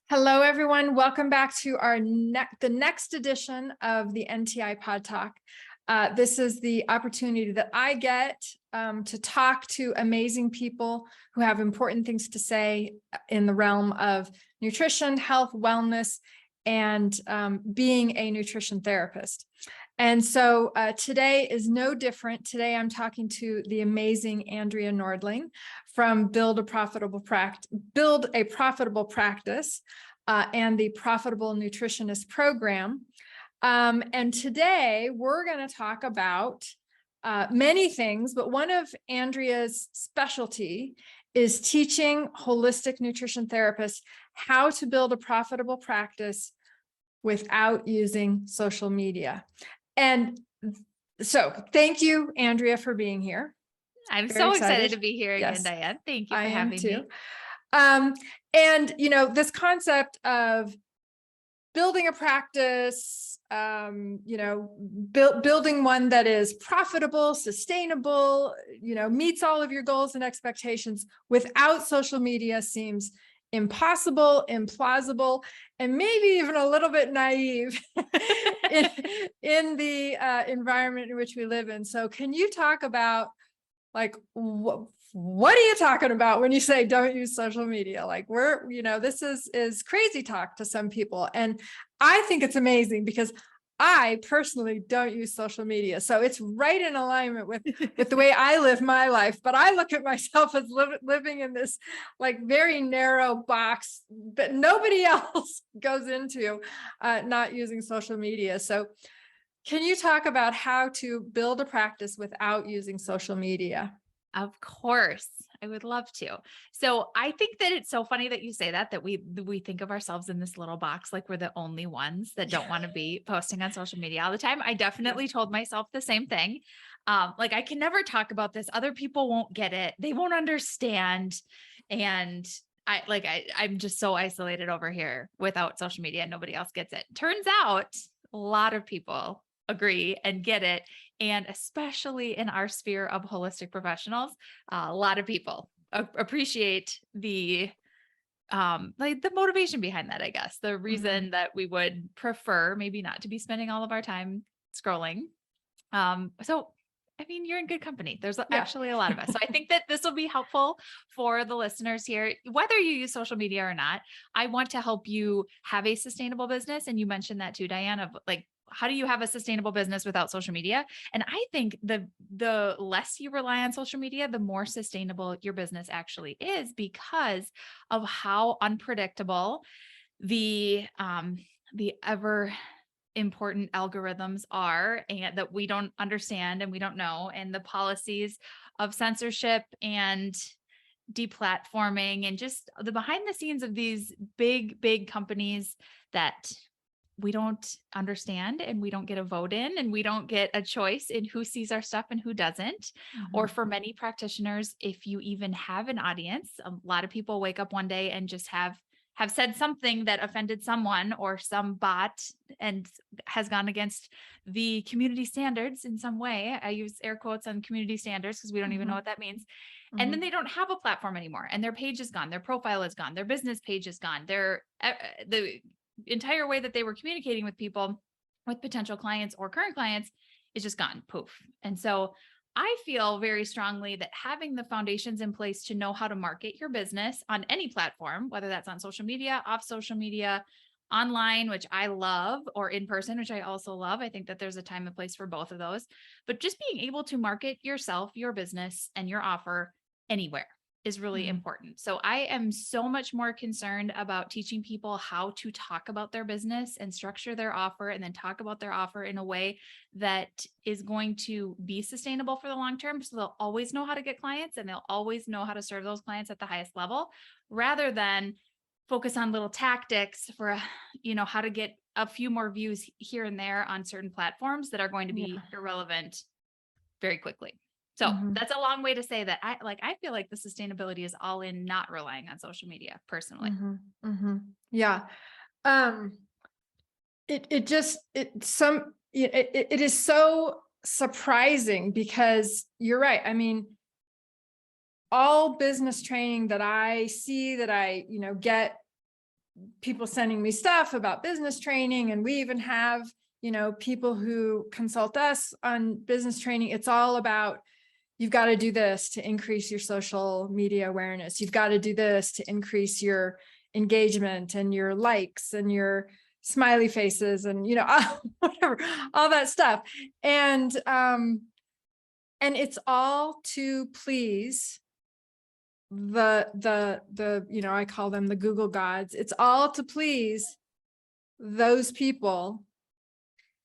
Hello, everyone. Welcome back to our the next edition of the NTI PodTalk. This is the opportunity that I get to talk to amazing people who have important things to say in the realm of nutrition, health, wellness, and being a nutrition therapist. And so today is no different. Today I'm talking to the amazing Andrea Nordling from Build a Profitable Practice and the Profitable Nutritionist Program. And today we're going to talk about many things, but one of Andrea's specialty is teaching holistic nutrition therapists how to build a profitable practice without using social media. And so thank you, Andrea, for being here. I'm so excited to be here again, Yes. Diane. Thank you for having me. And, this concept of building a practice, building one that is profitable, sustainable, meets all of your goals and expectations without social media seems impossible, implausible, and maybe even a little bit naive in the environment in which we live in. So can you talk about what are you talking about when you say don't use social media? This is crazy talk to some people. And I think it's amazing because I personally don't use social media. So it's right in alignment with the way I live my life. But I look at myself as living in this very narrow box that nobody else goes into, not using social media. So can you talk about how to build a practice without using social media? Of course, I would love to. So I think that it's so funny that you say that we think of ourselves in this little box, like we're the only ones that don't want to be posting on social media all the time. I definitely told myself the same thing. I can never talk about this. Other people won't get it. They won't understand. And I'm just so isolated over here without social media. Nobody else gets it. Turns out a lot of people agree and get it. And especially in our sphere of holistic professionals, a lot of people appreciate the motivation behind that, I guess, the reason that we would prefer maybe not to be spending all of our time scrolling. You're in good company. There's actually a lot of us. So I think that this will be helpful for the listeners here, whether you use social media or not. I want to help you have a sustainable business. And you mentioned that too, Diane, of how do you have a sustainable business without social media? And I think the less you rely on social media, the more sustainable your business actually is because of how unpredictable the ever important algorithms are, and that we don't understand and we don't know, and the policies of censorship and deplatforming and just the behind the scenes of these big companies that we don't understand, and we don't get a vote in, and we don't get a choice in who sees our stuff and who doesn't. Or for many practitioners, if you even have an audience, a lot of people wake up one day and just have said something that offended someone or some bot and has gone against the community standards in some way. I use air quotes on community standards because we don't even know what that means. And then they don't have a platform anymore, and their page is gone. Their profile is gone. Their business page is gone. The entire way that they were communicating with people, with potential clients or current clients, is just gone, poof. And so I feel very strongly that having the foundations in place to know how to market your business on any platform, whether that's on social media, off social media, online, which I love, or in person, which I also love. I think that there's a time and place for both of those, but just being able to market yourself, your business, and your offer anywhere is really important. So I am so much more concerned about teaching people how to talk about their business and structure their offer, and then talk about their offer in a way that is going to be sustainable for the long term. So they'll always know how to get clients, and they'll always know how to serve those clients at the highest level, rather than focus on little tactics for, how to get a few more views here and there on certain platforms that are going to be irrelevant very quickly. So that's a long way to say that I feel like the sustainability is all in not relying on social media personally. Yeah. It is so surprising because you're right. I mean, all business training that I see, that I, get people sending me stuff about business training, and we even have, people who consult us on business training. It's all about, you've got to do this to increase your social media awareness. You've got to do this to increase your engagement and your likes and your smiley faces and, whatever, all that stuff. And it's all to please I call them the Google gods. It's all to please those people,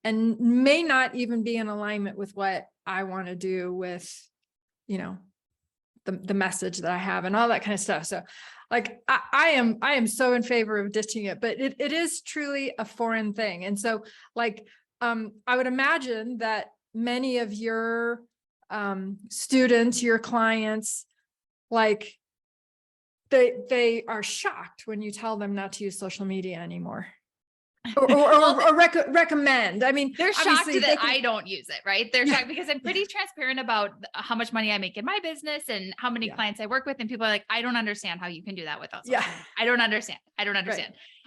and may not even be in alignment with what I want to do with, the message that I have and all that kind of stuff. So like, I am so in favor of ditching it, but it is truly a foreign thing. And so like, I would imagine that many of your students, your clients, like they are shocked when you tell them not to use social media anymore. Or recommend. I mean, they're shocked that I don't use it, right? They're shocked because I'm pretty transparent about how much money I make in my business and how many clients I work with. And people are like, I don't understand how you can do that without social media. I don't understand.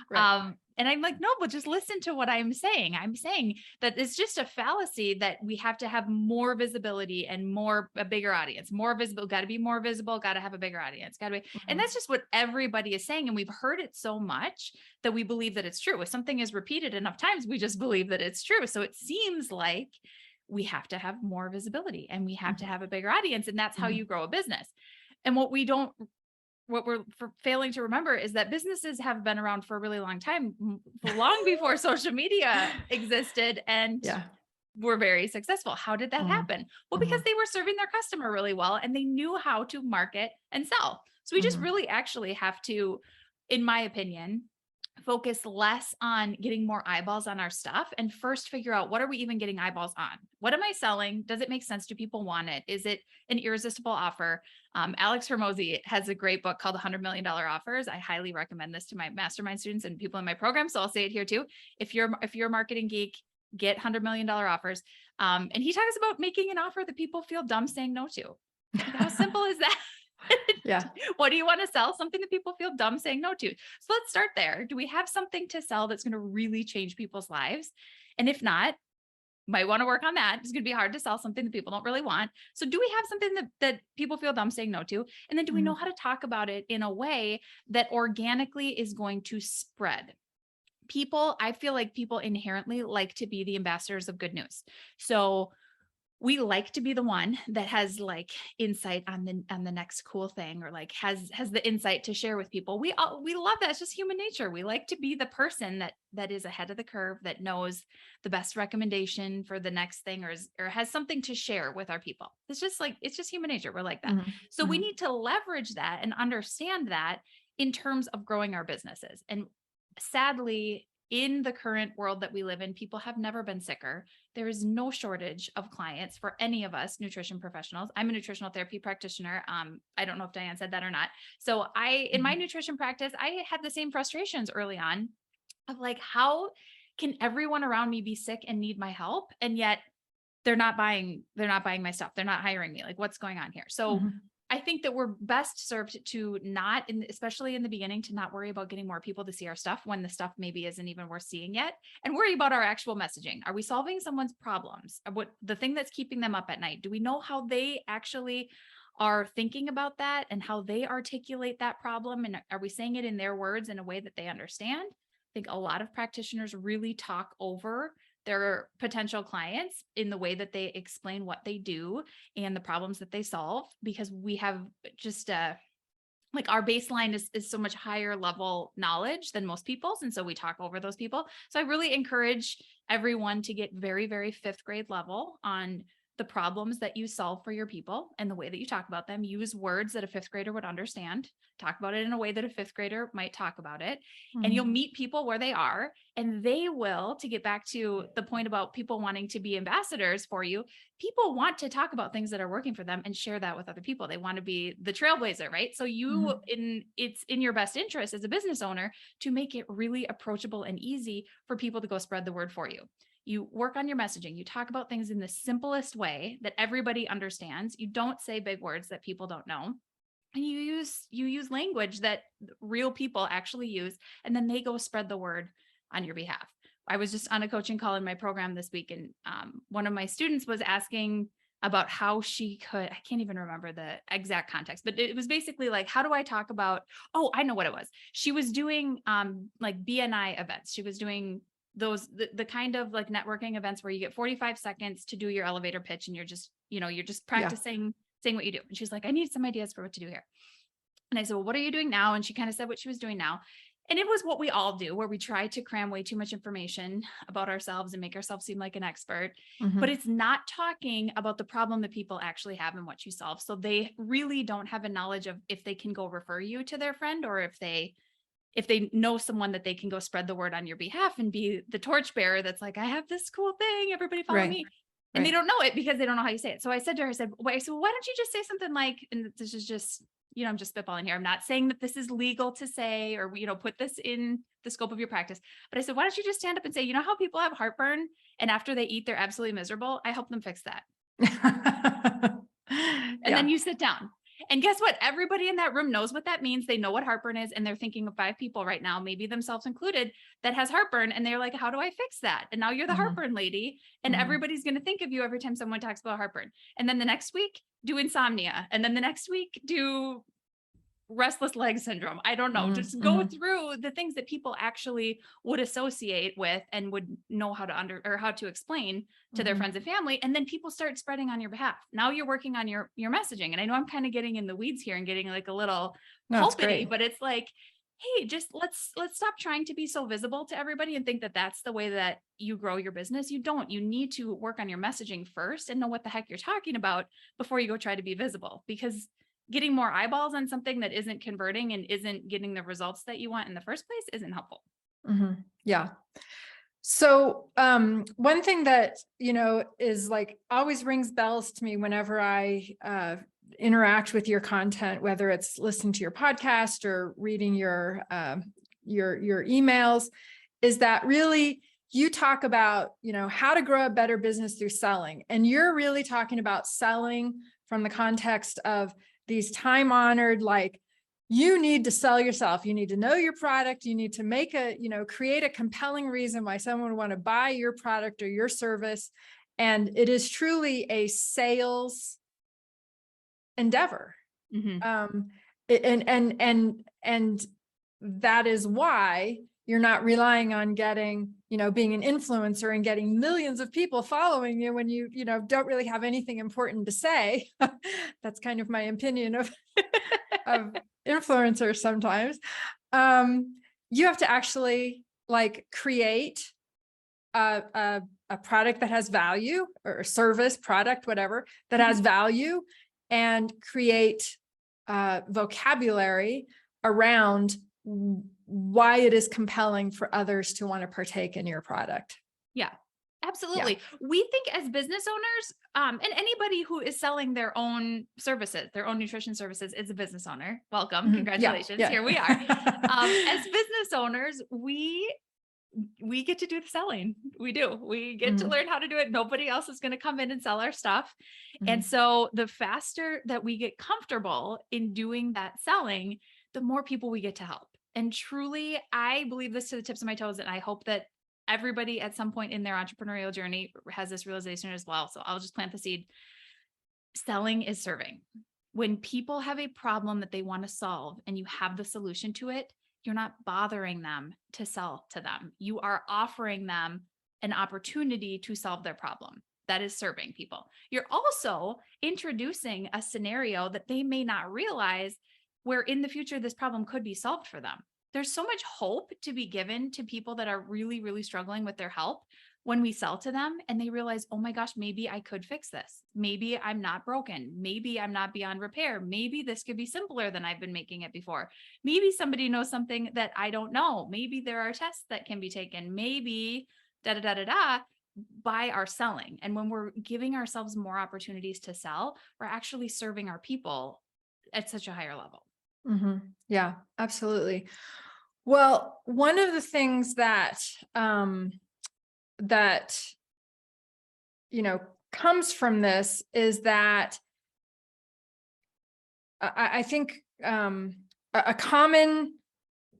Right. And I'm like, no, but just listen to what I'm saying. I'm saying that it's just a fallacy that we have to have more visibility and a bigger audience, more visible, got to be more visible, got to have a bigger audience, got to be. And that's just what everybody is saying. And we've heard it so much that we believe that it's true. If something is repeated enough times, we just believe that it's true. So it seems like we have to have more visibility and we have to have a bigger audience. And that's how you grow a business. And what we're failing to remember is that businesses have been around for a really long time, long before social media existed, and were very successful. How did that happen? Well, because they were serving their customer really well and they knew how to market and sell. So we just really actually have to, in my opinion, focus less on getting more eyeballs on our stuff and first figure out, what are we even getting eyeballs on? What am I selling? Does it make sense? Do people want it? Is it an irresistible offer? Alex Hormozi has a great book called $100 Million Offers. I highly recommend this to my mastermind students and people in my program. So I'll say it here too. If you're a marketing geek, get $100 Million Offers. And he talks about making an offer that people feel dumb saying no to. How simple is that? Yeah. What do you want to sell? Something that people feel dumb saying no to. So let's start there. Do we have something to sell that's going to really change people's lives? And if not, might want to work on that. It's going to be hard to sell something that people don't really want. So do we have something that people feel dumb saying no to? And then do we know how to talk about it in a way that organically is going to spread? I feel like people inherently like to be the ambassadors of good news. So we like to be the one that has like insight on the next cool thing, or like has the insight to share with people. We love that. It's just human nature. We like to be the person that is ahead of the curve, that knows the best recommendation for the next thing, or has something to share with our people. It's just human nature. We're like that. So we need to leverage that and understand that in terms of growing our businesses. And sadly, in the current world that we live in, people have never been sicker. There is no shortage of clients for any of us nutrition professionals. I'm a nutritional therapy practitioner. I don't know if Diane said that or not. So in my nutrition practice, I had the same frustrations early on of like, how can everyone around me be sick and need my help? And yet they're not buying my stuff. They're not hiring me. Like, what's going on here? So I think that we're best served to not, especially in the beginning, to not worry about getting more people to see our stuff when the stuff maybe isn't even worth seeing yet, and worry about our actual messaging. Are we solving someone's problems? What the thing that's keeping them up at night? Do we know how they actually are thinking about that and how they articulate that problem? And are we saying it in their words in a way that they understand? I think a lot of practitioners really talk over their potential clients in the way that they explain what they do and the problems that they solve, because we have just like our baseline is so much higher level knowledge than most people's. And so we talk over those people. So I really encourage everyone to get very, very fifth grade level on the problems that you solve for your people and the way that you talk about them. Use words that a fifth grader would understand. Talk about it in a way that a fifth grader might talk about it. And you'll meet people where they are, and they will, to get back to the point about people wanting to be ambassadors for you, people want to talk about things that are working for them and share that with other people. They want to be the trailblazer, right? So it's in your best interest as a business owner to make it really approachable and easy for people to go spread the word for you. You work on your messaging. You talk about things in the simplest way that everybody understands. You don't say big words that people don't know. and you use language that real people actually use, and then they go spread the word on your behalf. I was just on a coaching call in my program this week, and one of my students was asking about how she could, I can't even remember the exact context, but it was basically like, how do I talk about, oh, I know what it was. She was doing like BNI events. She was doing the kind of like networking events where you get 45 seconds to do your elevator pitch, and you're just, you're just practicing saying what you do. And she's like, I need some ideas for what to do here. And I said, well, what are you doing now? And she kind of said what she was doing now. And it was what we all do, where we try to cram way too much information about ourselves and make ourselves seem like an expert, but it's not talking about the problem that people actually have and what you solve. So they really don't have a knowledge of if they can go refer you to their friend, or if they know someone that they can go spread the word on your behalf and be the torchbearer that's like, I have this cool thing, everybody follow me. And they don't know it because they don't know how you say it. So I said to her, I said, wait, so why don't you just say something like, and this is just, I'm just spitballing here. I'm not saying that this is legal to say, or, put this in the scope of your practice. But I said, why don't you just stand up and say, you know how people have heartburn and after they eat, they're absolutely miserable? I help them fix that. And then you sit down. And guess what? Everybody in that room knows what that means. They know what heartburn is. And they're thinking of 5 people right now, maybe themselves included, that has heartburn. And they're like, how do I fix that? And now you're the heartburn lady. And everybody's going to think of you every time someone talks about heartburn. And then the next week, do insomnia. And then the next week, do restless leg syndrome. I don't know. Just go through the things that people actually would associate with and would know how to how to explain to their friends and family. And then people start spreading on your behalf. Now you're working on your messaging. And I know I'm kind of getting in the weeds here and getting like a little pulpity, but it's like, hey, just let's stop trying to be so visible to everybody and think that that's the way that you grow your business. You don't. You need to work on your messaging first and know what the heck you're talking about before you go try to be visible, because getting more eyeballs on something that isn't converting and isn't getting the results that you want in the first place isn't helpful. Yeah. So one thing that, is like always rings bells to me whenever I interact with your content, whether it's listening to your podcast or reading your emails, is that really you talk about, how to grow a better business through selling. And you're really talking about selling from the context of these time-honored, like, you need to sell yourself. You need to know your product. You need to make create a compelling reason why someone would want to buy your product or your service. And it is truly a sales endeavor. And that is why you're not relying on getting, being an influencer and getting millions of people following you when you don't really have anything important to say. That's kind of my opinion of influencers sometimes. You have to actually like create a product that has value, or a service, product, whatever, that has value, and create vocabulary around why it is compelling for others to want to partake in your product. Yeah, absolutely. Yeah. We think as business owners, and anybody who is selling their own services, their own nutrition services, is a business owner. Welcome. Congratulations. Yeah. Here we are. As business owners, we get to do the selling. We do. We get to learn how to do it. Nobody else is going to come in and sell our stuff. And so the faster that we get comfortable in doing that selling, the more people we get to help. And truly, I believe this to the tips of my toes. And I hope that everybody at some point in their entrepreneurial journey has this realization as well. So I'll just plant the seed. Selling is serving. When people have a problem that they want to solve and you have the solution to it, you're not bothering them to sell to them. You are offering them an opportunity to solve their problem. That is serving people. You're also introducing a scenario that they may not realize, where in the future, this problem could be solved for them. There's so much hope to be given to people that are really, really struggling with their health when we sell to them and they realize, oh my gosh, maybe I could fix this. Maybe I'm not broken. Maybe I'm not beyond repair. Maybe this could be simpler than I've been making it before. Maybe somebody knows something that I don't know. Maybe there are tests that can be taken. Maybe by our selling. And when we're giving ourselves more opportunities to sell, we're actually serving our people at such a higher level. Yeah, absolutely. Well, one of the things that, comes from this is that I think a common,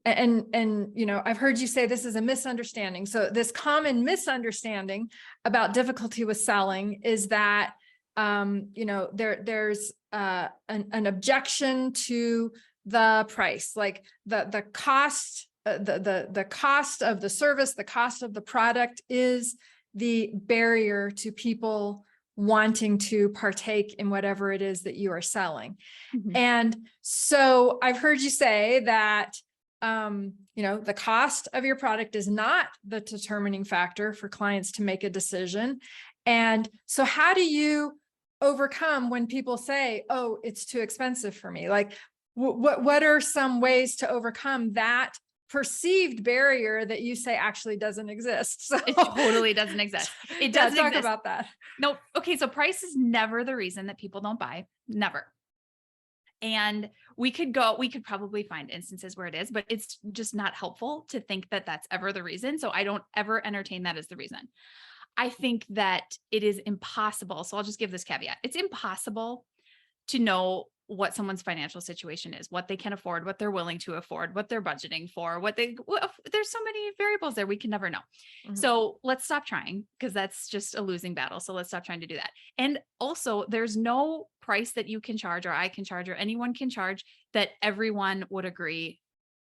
and, you know, I've heard you say this is a misunderstanding. So this common misunderstanding about difficulty with selling is that, you know, there's an objection to the price, like the cost, the cost of the service, the cost of the product is the barrier to people wanting to partake in whatever it is that you are selling. Mhm. And so I've heard you say that, you know, the cost of your product is not the determining factor for clients to make a decision. And so how do you overcome when people say, oh, it's too expensive for me? Like, what are some ways to overcome that perceived barrier that you say actually doesn't exist? So It totally doesn't exist. It doesn't talk exist. about that. No. Okay. So price is never the reason that people don't buy. Never. And we could probably find instances where it is, but it's just not helpful to think that that's ever the reason. So I don't ever entertain that as the reason. I think that it is impossible. So I'll just give this caveat. It's impossible to know what someone's financial situation is, what they can afford, what they're willing to afford, what they're budgeting for, there's so many variables there. We can never know. Mhm. So let's stop trying, because that's just a losing battle. So let's stop trying to do that. And also, there's no price that you can charge, or I can charge, or anyone can charge that everyone would agree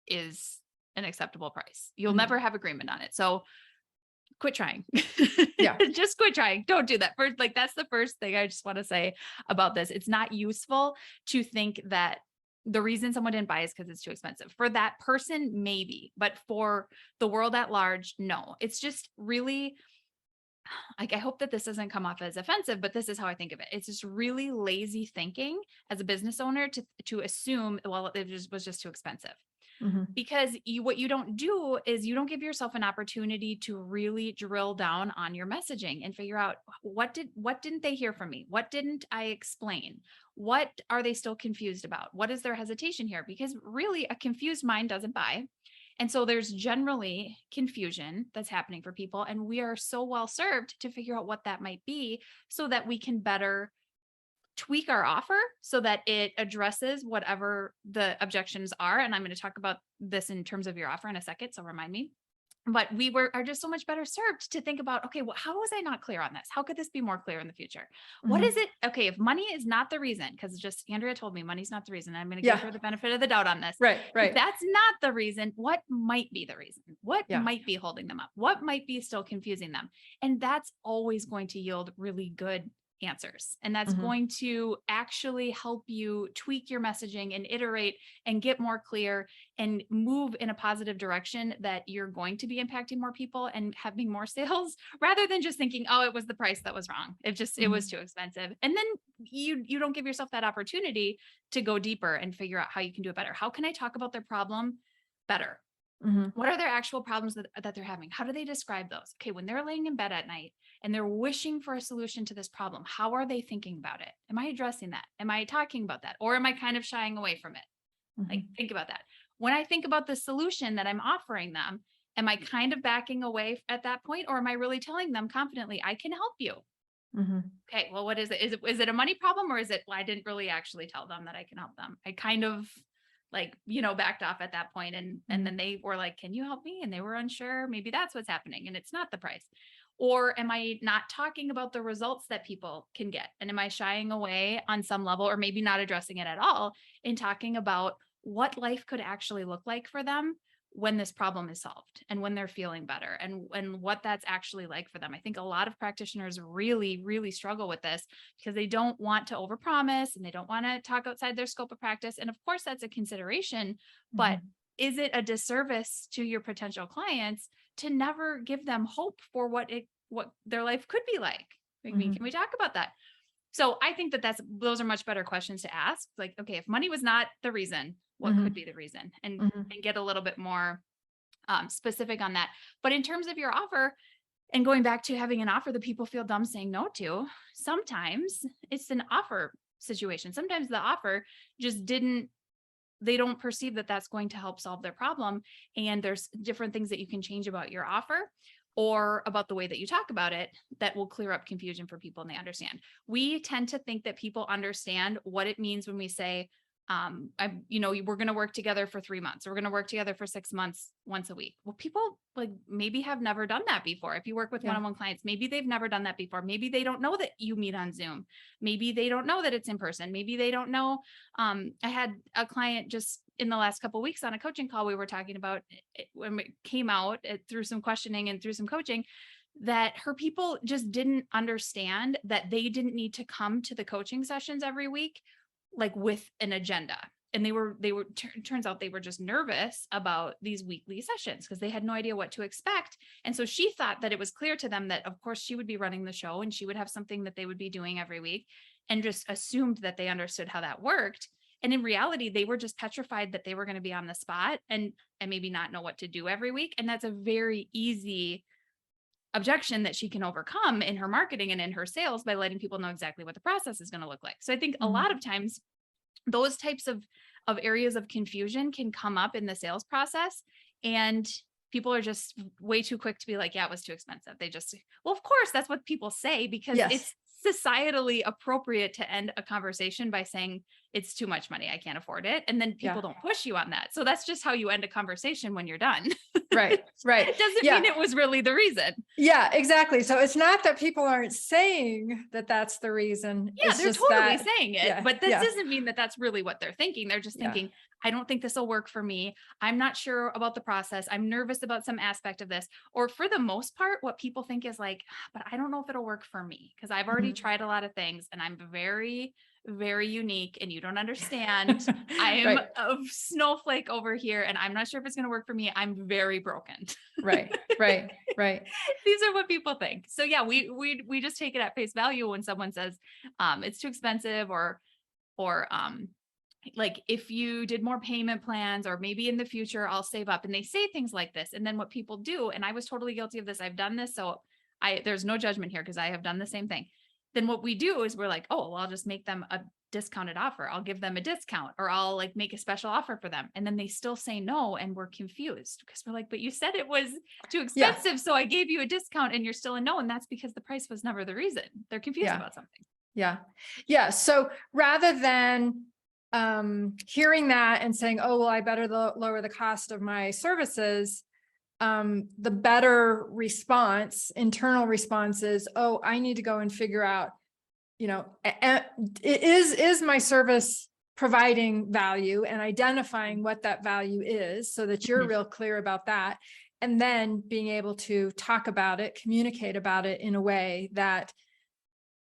is an acceptable price. You'll Mhm. never have agreement on it. So quit trying. Yeah. Just quit trying. Don't do that. First, like, that's the first thing I just want to say about this. It's not useful to think that the reason someone didn't buy is because it's too expensive. For that person, maybe, but for the world at large, no. It's just really, like, I hope that this doesn't come off as offensive, but this is how I think of it. It's just really lazy thinking as a business owner to assume, well, was just too expensive. Mhm. Because what you don't do is you don't give yourself an opportunity to really drill down on your messaging and figure out what didn't they hear from me? What didn't I explain? What are they still confused about? What is their hesitation here? Because really, a confused mind doesn't buy. And so there's generally confusion that's happening for people. And we are so well served to figure out what that might be so that we can better tweak our offer so that it addresses whatever the objections are. And I'm going to talk about this in terms of your offer in a second, so remind me. But are just so much better served to think about, okay, well, how was I not clear on this? How could this be more clear in the future? What is Mhm. it? Okay, if money is not the reason, because just Andrea told me money's not the reason, I'm going to Yeah. give her the benefit of the doubt on this. Right. If Right. that's not the reason, what might be the reason? What Yeah. might be holding them up? What might be still confusing them? And that's always going to yield really good answers. And that's Mhm. going to actually help you tweak your messaging and iterate and get more clear and move in a positive direction that you're going to be impacting more people and having more sales, rather than just thinking, oh, it was the price that was wrong. It was too expensive. And then you don't give yourself that opportunity to go deeper and figure out how you can do it better. How can I talk about their problem better? Mhm. What are their actual problems that they're having? How do they describe those? Okay, when they're laying in bed at night and they're wishing for a solution to this problem, how are they thinking about it? Am I addressing that? Am I talking about that? Or am I kind of shying away from it? Like, Mhm. think about that. When I think about the solution that I'm offering them, am I kind of backing away at that point? Or am I really telling them confidently, I can help you? Mhm. Okay, well, what is it? Is it a money problem, or is it, well, I didn't really actually tell them that I can help them? I kind of, like, backed off at that point, and then Mhm. they were like, can you help me? And they were unsure. Maybe that's what's happening, and it's not the price. Or am I not talking about the results that people can get? And am I shying away on some level, or maybe not addressing it at all, in talking about what life could actually look like for them when this problem is solved and when they're feeling better, and what that's actually like for them? I think a lot of practitioners really, really struggle with this because they don't want to overpromise and they don't want to talk outside their scope of practice. And of course, that's a consideration, but Mhm. is it a disservice to your potential clients to never give them hope for what their life could be like? I mean, can Mhm. we talk about that? So I think that those are much better questions to ask. Like, okay, if money was not the reason, what could Mhm. be the reason? And Mhm. get a little bit more specific on that. But in terms of your offer, and going back to having an offer that people feel dumb saying no to, sometimes it's an offer situation. Sometimes the offer just they don't perceive that that's going to help solve their problem. And there's different things that you can change about your offer or about the way that you talk about it that will clear up confusion for people and they understand. We tend to think that people understand what it means when we say, we're going to work together for 3 months, or we're going to work together for 6 months, once a week. Well, people like maybe have never done that before. If you work with one-on-one clients, maybe they've never done that before. Maybe they don't know that you meet on Zoom. Maybe they don't know that it's in person. Maybe they don't know. I had a client just in the last couple of weeks on a coaching call. We were talking about when it came out through some questioning and through some coaching, that her people just didn't understand that they didn't need to come to the coaching sessions every week like with an agenda. And turns out they were just nervous about these weekly sessions because they had no idea what to expect. And so she thought that it was clear to them that of course she would be running the show and she would have something that they would be doing every week, and just assumed that they understood how that worked. And in reality, they were just petrified that they were going to be on the spot and maybe not know what to do every week. And that's a very easy objection that she can overcome in her marketing and in her sales by letting people know exactly what the process is going to look like. So I think a lot of times those types of areas of confusion can come up in the sales process, and people are just way too quick to be like, yeah, it was too expensive. They just, well, of course, that's what people say because it's societally appropriate to end a conversation by saying it's too much money, I can't afford it. And then people don't push you on that. So that's just how you end a conversation when you're done. Right. It doesn't mean it was really the reason. Yeah, exactly. So it's not that people aren't saying that that's the reason. Yeah, they're totally saying it, but this doesn't mean that that's really what they're thinking. They're just thinking, I don't think this will work for me. I'm not sure about the process. I'm nervous about some aspect of this. Or for the most part, what people think is like, but I don't know if it'll work for me because I've already tried a lot of things and I'm very, very unique and you don't understand. I am a snowflake over here and I'm not sure if it's going to work for me. I'm very broken. Right. These are what people think. So yeah, we just take it at face value when someone says it's too expensive or like if you did more payment plans or maybe in the future I'll save up, and they say things like this. And then what people do, and I was totally guilty of this, I've done this, so there's no judgment here because I have done the same thing. Then what we do is we're like, oh, well, I'll just make them a discounted offer. I'll give them a discount, or I'll like make a special offer for them. And then they still say no. And we're confused because we're like, but you said it was too expensive. So I gave you a discount and you're still a no. And that's because the price was never the reason. They're confused about something. Yeah. So rather than hearing that and saying, oh, well, I better lower the cost of my services, the better response, internal response is, oh, I need to go and figure out, is my service providing value, and identifying what that value is so that you're real clear about that. And then being able to talk about it, communicate about it in a way that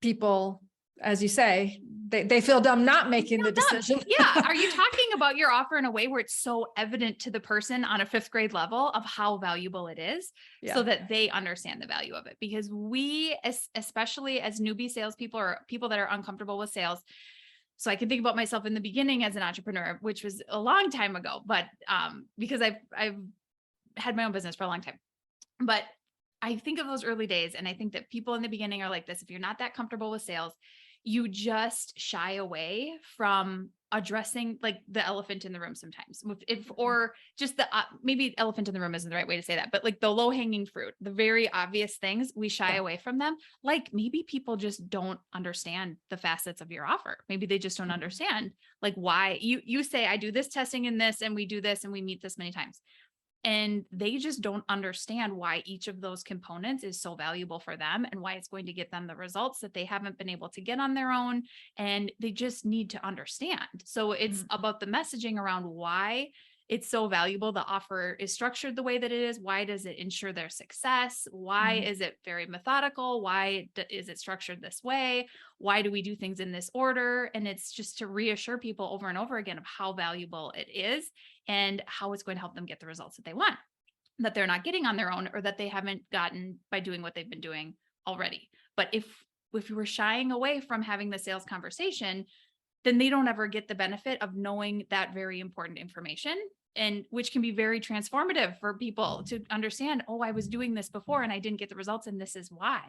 people, as you say, they feel dumb not making the decision. Yeah. Are you talking about your offer in a way where it's so evident to the person on a 5th grade level of how valuable it is so that they understand the value of it? Because we, especially as newbie salespeople or people that are uncomfortable with sales, so I can think about myself in the beginning as an entrepreneur, which was a long time ago, but because I've had my own business for a long time, but I think of those early days. And I think that people in the beginning are like this. If you're not that comfortable with sales, you just shy away from addressing like the elephant in the room sometimes, or just the, maybe elephant in the room isn't the right way to say that, but like the low hanging fruit, the very obvious things, we shy away from them. Like maybe people just don't understand the facets of your offer. Maybe they just don't understand like why you say, I do this testing in this, and we do this, and we meet this many times. And they just don't understand why each of those components is so valuable for them and why it's going to get them the results that they haven't been able to get on their own. And they just need to understand. So it's about the messaging around why it's so valuable. The offer is structured the way that it is. Why does it ensure their success? Why is it very methodical? Why is it structured this way? Why do we do things in this order? And it's just to reassure people over and over again of how valuable it is and how it's going to help them get the results that they want, that they're not getting on their own, or that they haven't gotten by doing what they've been doing already. But if you were shying away from having the sales conversation, then they don't ever get the benefit of knowing that very important information, and which can be very transformative for people to understand, oh, I was doing this before and I didn't get the results, and this is why,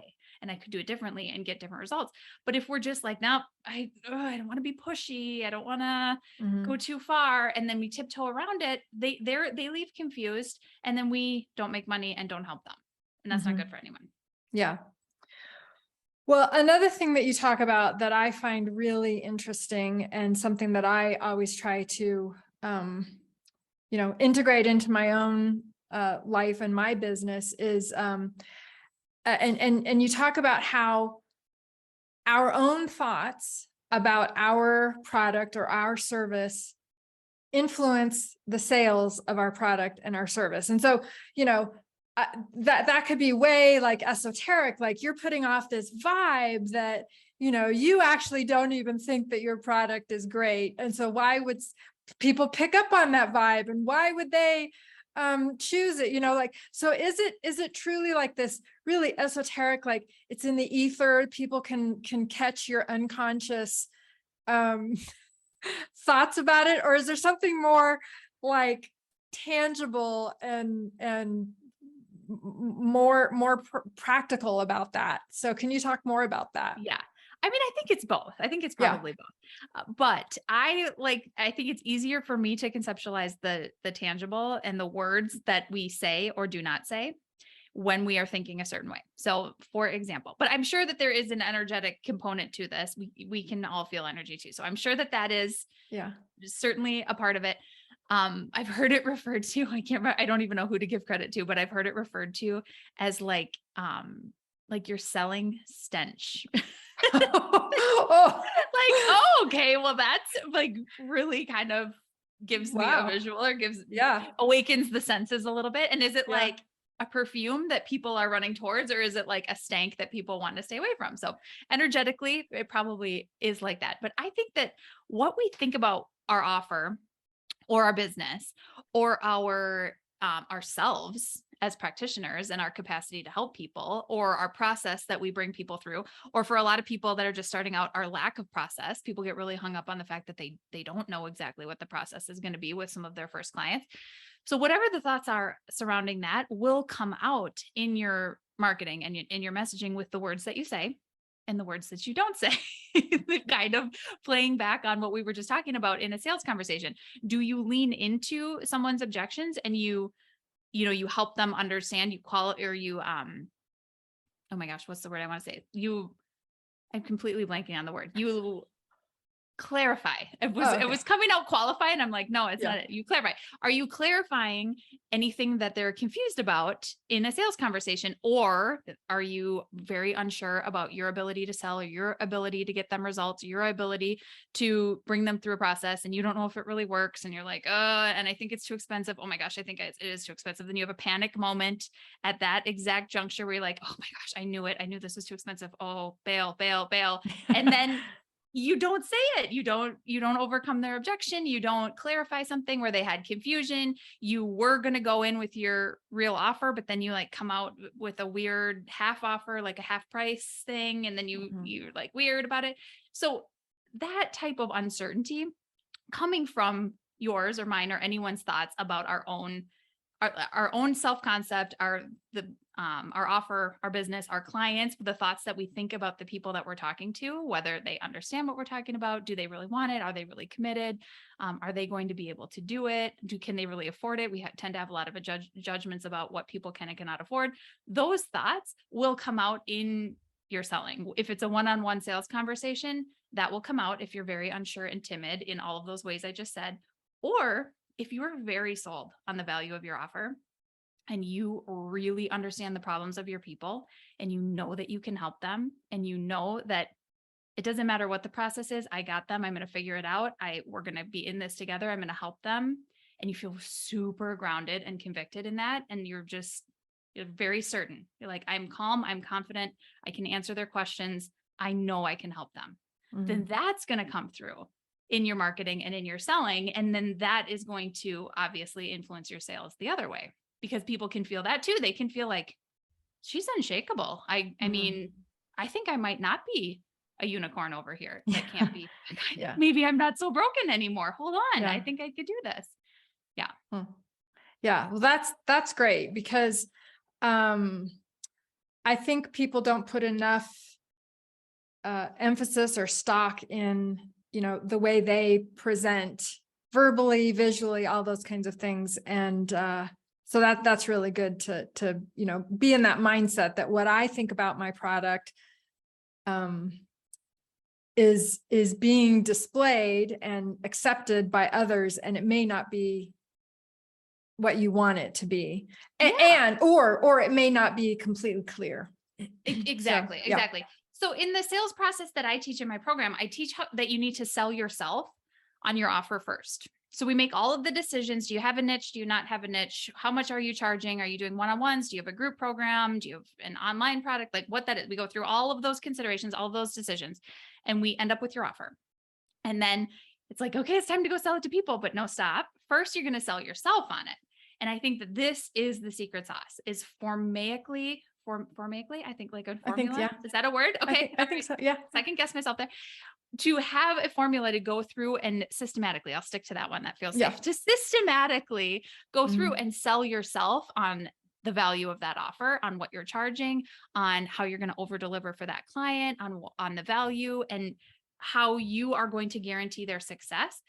and I could do it differently and get different results. But if we're just like, no, I don't want to be pushy, I don't want to go too far, and then we tiptoe around it, they leave confused, and then we don't make money and don't help them. And that's not good for anyone. Yeah. Well, another thing that you talk about that I find really interesting and something that I always try to, integrate into my own life and my business is, and you talk about how our own thoughts about our product or our service influence the sales of our product and our service. And so, that could be way like esoteric, like you're putting off this vibe that, you actually don't even think that your product is great. And so why would people pick up on that vibe, and why would they choose it? Like, so is it truly like this really esoteric, like it's in the ether, people can catch your unconscious thoughts about it, or is there something more like tangible and more practical about that? So can you talk more about that? Yeah. I mean, I think it's both. I think it's Yeah. probably both. But I think it's easier for me to conceptualize the tangible and the words that we say or do not say when we are thinking a certain way. So for example, but I'm sure that there is an energetic component to this. We can all feel energy too. So I'm sure that is Yeah. certainly a part of it. I've heard it referred to, I don't even know who to give credit to, but I've heard it referred to as like you're selling stench. Oh. Like, oh, okay. Well, that's like really kind of gives me a Wow. visual, or Yeah. awakens the senses a little bit. And is it Yeah. like a perfume that people are running towards, or is it like a stank that people want to stay away from? So energetically, it probably is like that. But I think that what we think about our offer or our business or our ourselves as practitioners and our capacity to help people, or our process that we bring people through, or for a lot of people that are just starting out, our lack of process. People get really hung up on the fact that they don't know exactly what the process is going to be with some of their first clients. So whatever the thoughts are surrounding that will come out in your marketing and in your messaging with the words that you say and the words that you don't say. Kind of playing back on what we were just talking about in a sales conversation. Do you lean into someone's objections and you help them understand, you call it, or you oh my gosh, what's the word I want to say? I'm completely blanking on the word. You clarify. It was coming out qualify, and I'm like, no, it's not it. You clarify. Are you clarifying anything that they're confused about in a sales conversation, or are you very unsure about your ability to sell, or your ability to get them results, or your ability to bring them through a process, and you don't know if it really works, and you're like, and I think it's too expensive. Oh my gosh, I think it is too expensive. Then you have a panic moment at that exact juncture where you're like, oh my gosh, I knew it. I knew this was too expensive. Oh, bail. And then you don't say it. You don't overcome their objection. You don't clarify something where they had confusion. You were going to go in with your real offer, but then you like come out with a weird half offer, like a half price thing. And then you're like weird about it. So that type of uncertainty coming from yours or mine or anyone's thoughts about our own self-concept, our offer, our business, our clients, the thoughts that we think about the people that we're talking to, whether they understand what we're talking about, do they really want it? Are they really committed? Are they going to be able to do it? Can they really afford it? We tend to have a lot of judgments about what people can and cannot afford. Those thoughts will come out in your selling. If it's a one-on-one sales conversation, that will come out if you're very unsure and timid in all of those ways I just said, or if you are very sold on the value of your offer and you really understand the problems of your people and you know that you can help them and you know that it doesn't matter what the process is, I got them, I'm going to figure it out. We're going to be in this together. I'm going to help them. And you feel super grounded and convicted in that. And you're very certain. You're like, I'm calm. I'm confident. I can answer their questions. I know I can help them. Mm-hmm. Then that's going to come through in your marketing and in your selling. And then that is going to obviously influence your sales the other way, because people can feel that too. They can feel like she's unshakable. I mean, I think I might not be a unicorn over here. That can't be. Maybe I'm not so broken anymore. Hold on. I think I could do this. Yeah. Yeah. Well, that's great, because I think people don't put enough emphasis or stock in the way they present verbally, visually, all those kinds of things. And so that's really good to be in that mindset that what I think about my product is being displayed and accepted by others, and it may not be what you want it to be, or it may not be completely clear. Exactly. So, yeah. Exactly. So in the sales process that I teach in my program, I teach that you need to sell yourself on your offer first. So we make all of the decisions. Do you have a niche? Do you not have a niche? How much are you charging? Are you doing one-on-ones? Do you have a group program? Do you have an online product? Like what that is. We go through all of those considerations, all of those decisions, and we end up with your offer. And then it's like, okay, it's time to go sell it to people, but no, stop. First, you're going to sell yourself on it. And I think that this is the secret sauce, is formaically, I think, like a formula. Yeah. Is that a word? Okay. I think so. Yeah. I can guess myself there. To have a formula to go through and systematically, I'll stick to that one that feels safe, to systematically go through and sell yourself on the value of that offer, on what you're charging, on how you're going to over deliver for that client, on the value, and how you are going to guarantee their success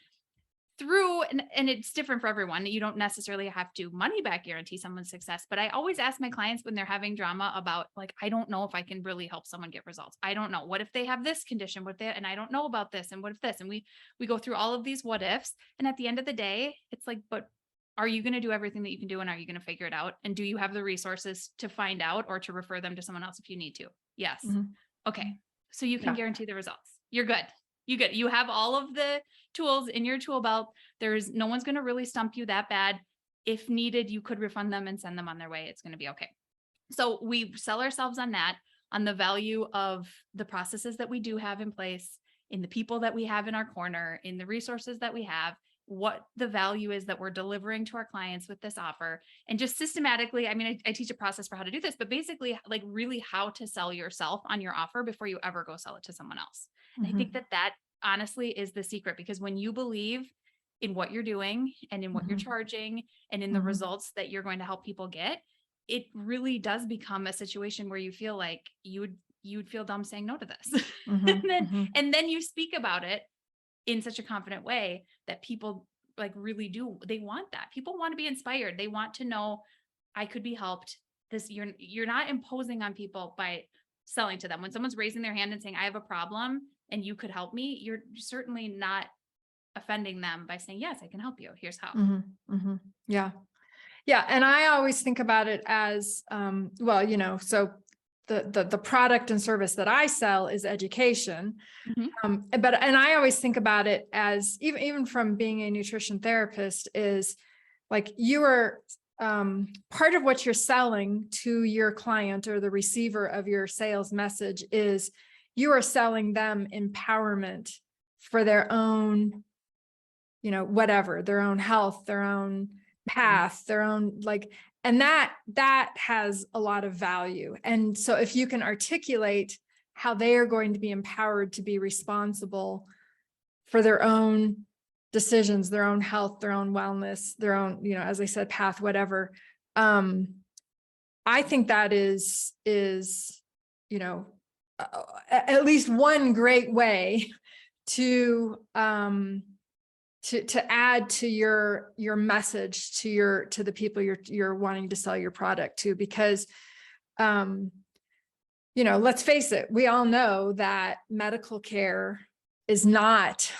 through, and it's different for everyone. You don't necessarily have to money back guarantee someone's success, but I always ask my clients when they're having drama about, like, I don't know if I can really help someone get results. I don't know. What if they have this condition? What if they, and I don't know about this, and what if this? And we go through all of these what ifs. And at the end of the day, it's like, but are you going to do everything that you can do? And are you going to figure it out? And do you have the resources to find out or to refer them to someone else if you need to? Yes. Okay. So you can guarantee the results. You're good. You have all of the tools in your tool belt. No one's going to really stump you that bad. If needed, you could refund them and send them on their way. It's going to be okay. So we sell ourselves on that, on the value of the processes that we do have in place, in the people that we have in our corner, in the resources that we have, what the value is that we're delivering to our clients with this offer. And just systematically, I mean, I teach a process for how to do this, but basically, like, really how to sell yourself on your offer before you ever go sell it to someone else. And I think that honestly is the secret, because when you believe in what you're doing and in what you're charging and in the results that you're going to help people get, it really does become a situation where you feel like you'd feel dumb saying no to this. And then you speak about it in such a confident way that people, like, really do. They want that. People want to be inspired. They want to know, I could be helped. You're not imposing on people by selling to them. When someone's raising their hand and saying, I have a problem and you could help me, you're certainly not offending them by saying, yes, I can help you. Here's how. Yeah. Yeah. And I always think about it as, well, so the product and service that I sell is education. And I always think about it as, even from being a nutrition therapist, is like, you are, part of what you're selling to your client or the receiver of your sales message is you are selling them empowerment for their own, whatever, their own health, their own path, their own, like, and that has a lot of value. And so if you can articulate how they are going to be empowered to be responsible for their own decisions, their own health, their own wellness, their own, as I said, path, whatever. I think that is, at least one great way to add to your message to the people you're wanting to sell your product to, because let's face it, we all know that medical care is not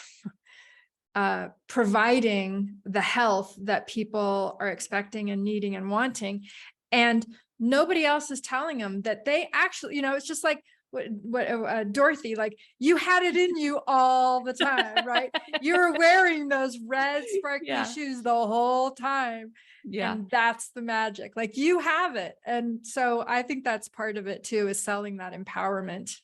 providing the health that people are expecting and needing and wanting, and nobody else is telling them that they actually, it's just like what Dorothy, like, you had it in you all the time, right? You were wearing those red sparkly shoes the whole time. And that's the magic. Like, you have it. And so I think that's part of it too, is selling that empowerment.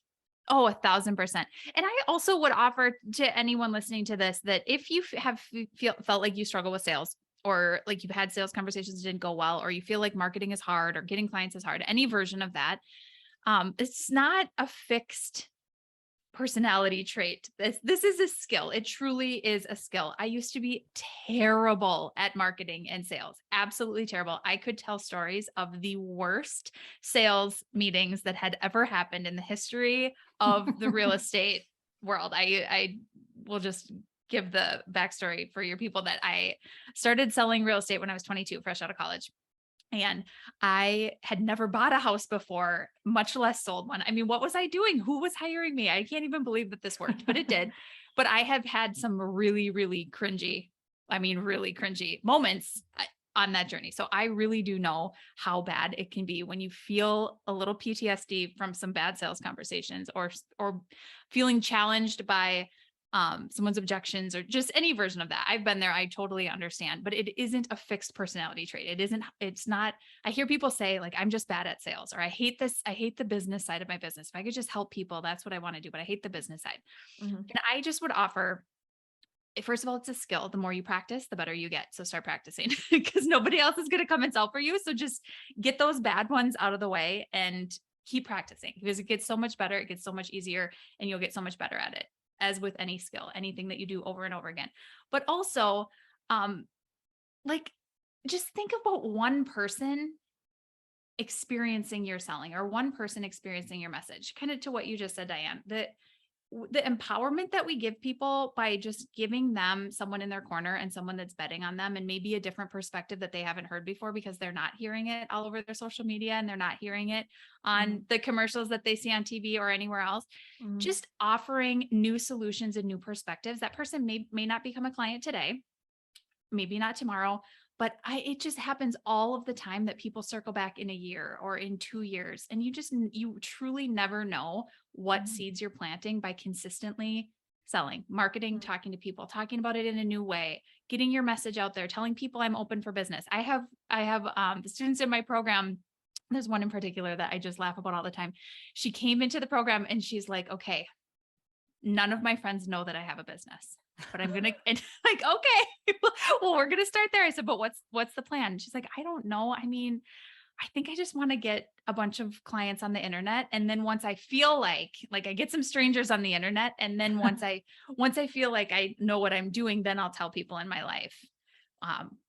Oh, 1,000%. And I also would offer to anyone listening to this that if you have felt like you struggle with sales, or like you've had sales conversations that didn't go well, or you feel like marketing is hard or getting clients is hard, any version of that, it's not a fixed personality trait. This is a skill. It truly is a skill. I used to be terrible at marketing and sales, absolutely terrible. I could tell stories of the worst sales meetings that had ever happened in the history of the real estate world. I will just give the backstory for your people that I started selling real estate when I was 22, fresh out of college. And I had never bought a house before, much less sold one. I mean, what was I doing? Who was hiring me? I can't even believe that this worked, but it did. But I have had some really, really cringy, I mean, really cringy moments on that journey. So I really do know how bad it can be when you feel a little PTSD from some bad sales conversations, or feeling challenged by someone's objections, or just any version of that. I've been there. I totally understand, but it isn't a fixed personality trait. It's not, I hear people say like, I'm just bad at sales, or I hate this. I hate the business side of my business. If I could just help people, that's what I want to do, but I hate the business side. Mhm. And I just would offer, first of all, it's a skill. The more you practice, the better you get. So start practicing because nobody else is going to come and sell for you. So just get those bad ones out of the way and keep practicing, because it gets so much better. It gets so much easier, and you'll get so much better at it, as with any skill, anything that you do over and over again. But also, um, like, just think about one person experiencing your selling, or one person experiencing your message, kind of to what you just said, Diane, the empowerment that we give people by just giving them someone in their corner and someone that's betting on them, and maybe a different perspective that they haven't heard before because they're not hearing it all over their social media, and they're not hearing it on the commercials that they see on TV or anywhere else. Mhm. Just offering new solutions and new perspectives. That person may not become a client today, maybe not tomorrow, but it just happens all of the time that people circle back in a year or in 2 years. And you truly never know what Mhm. seeds you're planting by consistently selling, marketing, talking to people, talking about it in a new way, getting your message out there, telling people I'm open for business. I have the students in my program. There's one in particular that I just laugh about all the time. She came into the program and she's like, okay, none of my friends know that I have a business, but I'm going to, and like, okay, well, we're going to start there. I said, but what's the plan? And she's like, I don't know. I mean, I think I just want to get a bunch of clients on the internet. And then once I feel like I get some strangers on the internet. And then once I feel like I know what I'm doing, then I'll tell people in my life,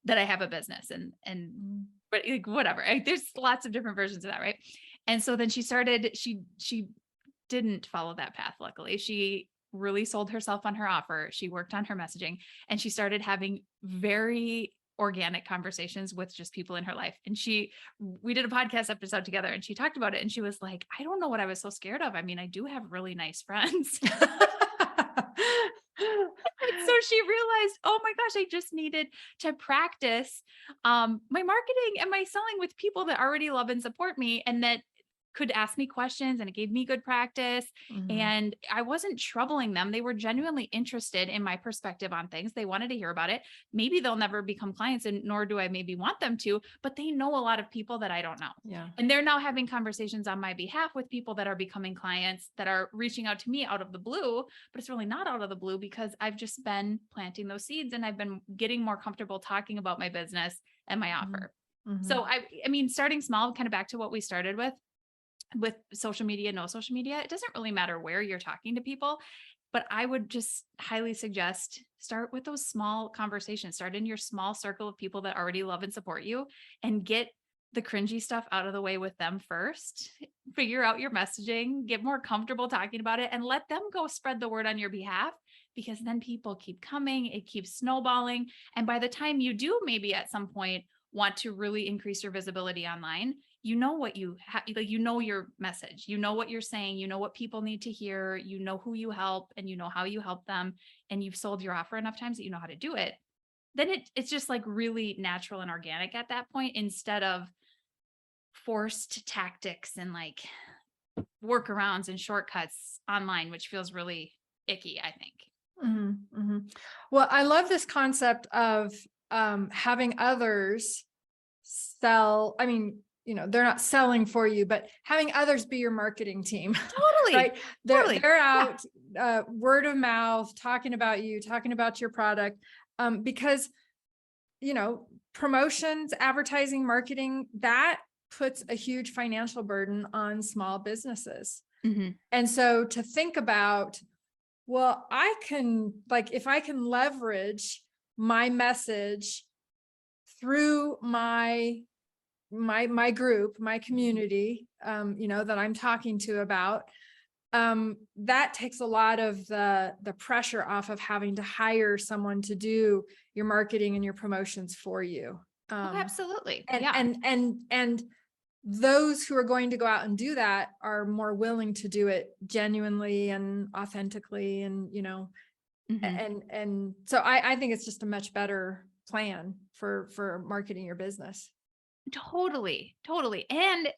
that I have a business, Mhm. but like, whatever. There's lots of different versions of that. Right. And so then she didn't follow that path. Luckily, she really sold herself on her offer. She worked on her messaging, and she started having very organic conversations with just people in her life. And we did a podcast episode together, and she talked about it. And she was like, I don't know what I was so scared of. I mean, I do have really nice friends. So she realized, oh my gosh, I just needed to practice my marketing and my selling with people that already love and support me, and that could ask me questions, and it gave me good practice. Mhm. And I wasn't troubling them. They were genuinely interested in my perspective on things. They wanted to hear about it. Maybe they'll never become clients, and nor do I maybe want them to, but they know a lot of people that I don't know. Yeah. And they're now having conversations on my behalf with people that are becoming clients, that are reaching out to me out of the blue, but it's really not out of the blue, because I've just been planting those seeds, and I've been getting more comfortable talking about my business and my Mhm. offer. Mhm. So I mean, starting small, kind of back to what we started with social media, no social media, it doesn't really matter where you're talking to people, but I would just highly suggest start with those small conversations. Start in your small circle of people that already love and support you, and get the cringy stuff out of the way with them first. Figure out your messaging, get more comfortable talking about it, and let them go spread the word on your behalf, because then people keep coming, it keeps snowballing. And by the time you do maybe at some point want to really increase your visibility online, you know what you have, like, you know your message, you know what you're saying, you know what people need to hear, you know who you help, and you know how you help them, and you've sold your offer enough times that you know how to do it. Then it's just like really natural and organic at that point, instead of forced tactics and like workarounds and shortcuts online, which feels really icky, I think. Mhm. Mhm. Well, I love this concept of having others sell. I mean, they're not selling for you, but having others be your marketing team, Totally. right? They're Totally. they're Yeah. out, word of mouth, talking about you, talking about your product, because promotions, advertising, marketing, that puts a huge financial burden on small businesses. Mhm. And so to think about, well, I can, like, if I can leverage my message through my group, my community, that I'm talking to about, that takes a lot of the pressure off of having to hire someone to do your marketing and your promotions for you. Oh, absolutely. And, Yeah. and those who are going to go out and do that are more willing to do it genuinely and authentically. And, Mhm. and so I think it's just a much better plan for marketing your business. Totally. Totally. And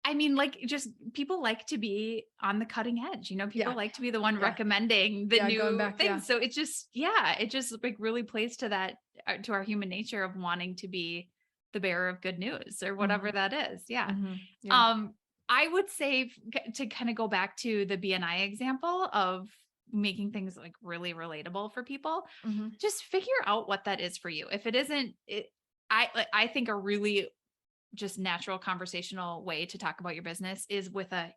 I mean, like, just people like to be on the cutting edge. People Yeah. like to be the one Yeah. recommending the Yeah. Going new back. Yeah. things. So it just like really plays to that, to our human nature of wanting to be the bearer of good news or whatever Mhm. that is. Yeah. Yeah. Um, I would say to kind of go back to the BNI example of making things like really relatable for people, Mhm. just figure out what that is for you. If it isn't, I think a really just natural conversational way to talk about your business is with a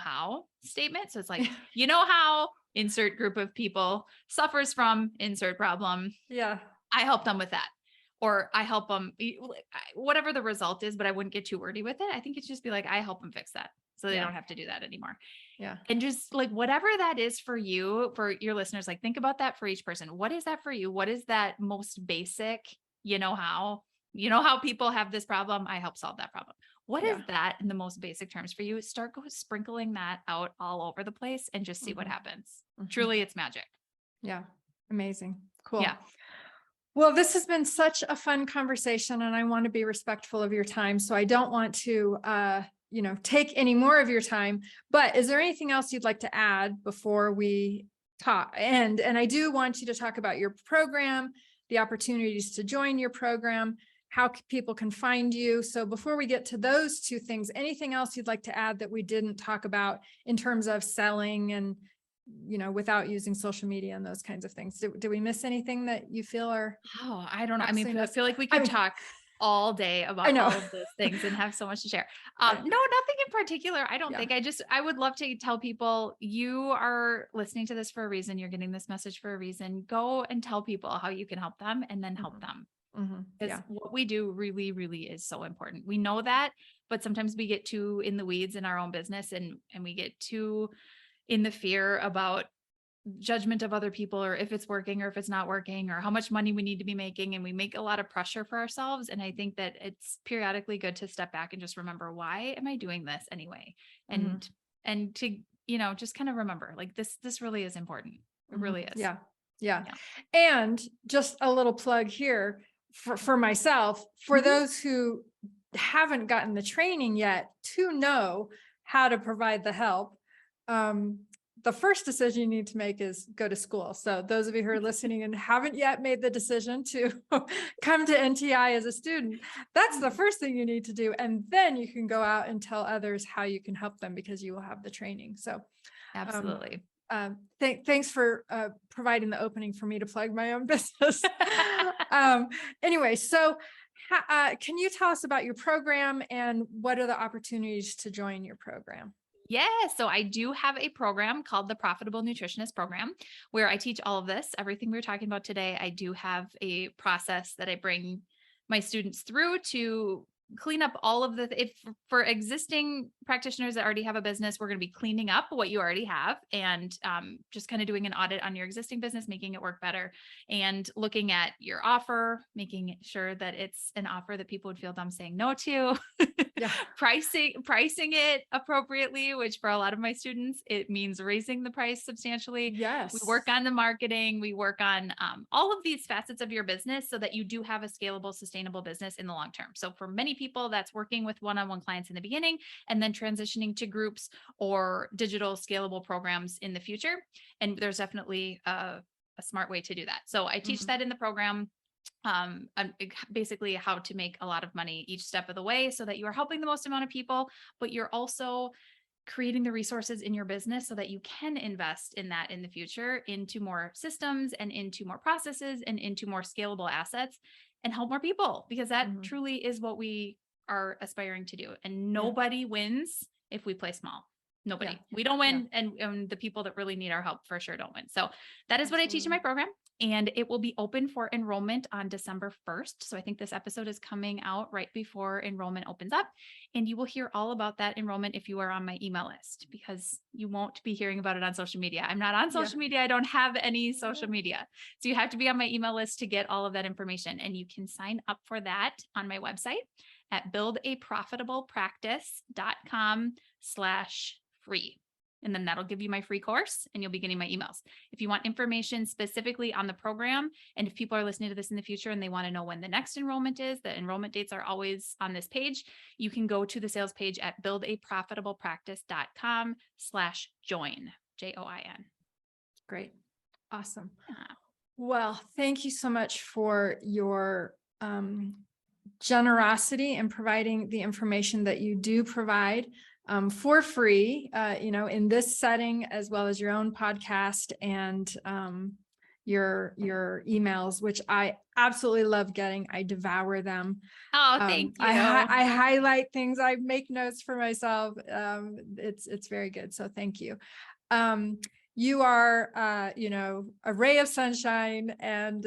how statement. So it's like, how insert group of people suffers from insert problem. Yeah. I help them with that. Or I help them, whatever the result is, but I wouldn't get too wordy with it. I think it's just be like, I help them fix that so they Yeah. don't have to do that anymore. Yeah. And just like whatever that is for you, for your listeners, like think about that for each person. What is that for you? What is that most basic, how? People have this problem. I help solve that problem. What is Yeah. that in the most basic terms for you? Start sprinkling that out all over the place and just see what Mhm. happens. Mhm. Truly, it's magic. Yeah. Amazing. Yeah. Cool. Well, this has been such a fun conversation, and I want to be respectful of your time. So I don't want to, take any more of your time. But is there anything else you'd like to add before we talk? And I do want you to talk about your program, the opportunities to join your program, how people can find you. So before we get to those two things, anything else you'd like to add that we didn't talk about in terms of selling and without using social media and those kinds of things? Did we miss anything that you feel are Oh, I don't know. I mean, absolutely I feel like we I could mean, talk all day I about know. all of those things and have so much to share. I, No, nothing in particular. I don't yeah. think. I would love to tell people you are listening to this for a reason. You're getting this message for a reason. Go and tell people how you can help them and then help them. Because Yeah. what we do really, really is so important. We know that, but sometimes we get too in the weeds in our own business and we get too in the fear about judgment of other people or if it's working or if it's not working or how much money we need to be making. And we make a lot of pressure for ourselves. And I think that it's periodically good to step back and just remember, why am I doing this anyway? Mhm. And to, just kind of remember like this really is important. It Mhm. really is. Yeah. Yeah. Yeah. And just a little plug here for myself, for Mhm. those who haven't gotten the training yet to know how to provide the help. The first decision you need to make is go to school. So those of you who are listening and haven't yet made the decision to come to NTI as a student, that's the first thing you need to do. And then you can go out and tell others how you can help them because you will have the training. So um, Absolutely. thanks for providing the opening for me to plug my own business. Anyway, so can you tell us about your program and what are the opportunities to join your program? Yeah, so I do have a program called the Profitable Nutritionist Program where I teach all of this, everything we were talking about today. I do have a process that I bring my students through to clean up all of if for existing practitioners that already have a business, we're going to be cleaning up what you already have and just kind of doing an audit on your existing business, making it work better and looking at your offer, making sure that it's an offer that people would feel dumb saying no to. Yeah. pricing it appropriately, which for a lot of my students, it means raising the price substantially. Yes. We work on the marketing. We work on all of these facets of your business so that you do have a scalable, sustainable business in the long term. So for many people, that's working with one-on-one clients in the beginning and then transitioning to groups or digital scalable programs in the future. And there's definitely a smart way to do that. So I teach that in the program. Basically how to make a lot of money each step of the way so that you are helping the most amount of people, but you're also creating the resources in your business so that you can invest in that in the future into more systems and into more processes and into more scalable assets and help more people because that truly is what we are aspiring to do. And Yeah. nobody wins if we play small. Nobody. Yeah. We don't Yeah. win. And the people that really need our help for sure don't win. So that is what I teach in Absolutely. my program. And it will be open for enrollment on December 1st. So I think this episode is coming out right before enrollment opens up. And you will hear all about that enrollment if you are on my email list, because you won't be hearing about it on social media. I'm not on Yeah. social media. I don't have any social media. So you have to be on my email list to get all of that information. And you can sign up for that on my website at buildaprofitablepractice.com/free. And then that'll give you my free course and you'll be getting my emails. If you want information specifically on the program, and if people are listening to this in the future and they want to know when the next enrollment is, the enrollment dates are always on this page. You can go to the sales page at buildaprofitablepractice.com/join, JOIN. Great. Awesome. Yeah. Well, thank you so much for your generosity in providing the information that you do provide for free, in this setting, as well as your own podcast and your emails, which I absolutely love getting. I devour them. Oh, thank you. I highlight things. I make notes for myself. It's very good. So thank you. You are, a ray of sunshine, and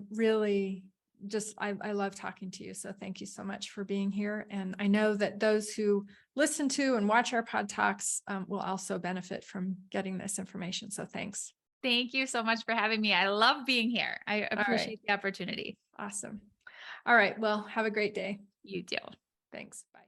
really just, I love talking to you. So thank you so much for being here. And I know that those who listen to and watch our pod talks will also benefit from getting this information. So thanks. Thank you so much for having me. I love being here. I appreciate the opportunity. Awesome. All right. Well, have a great day. You too. Thanks. Bye.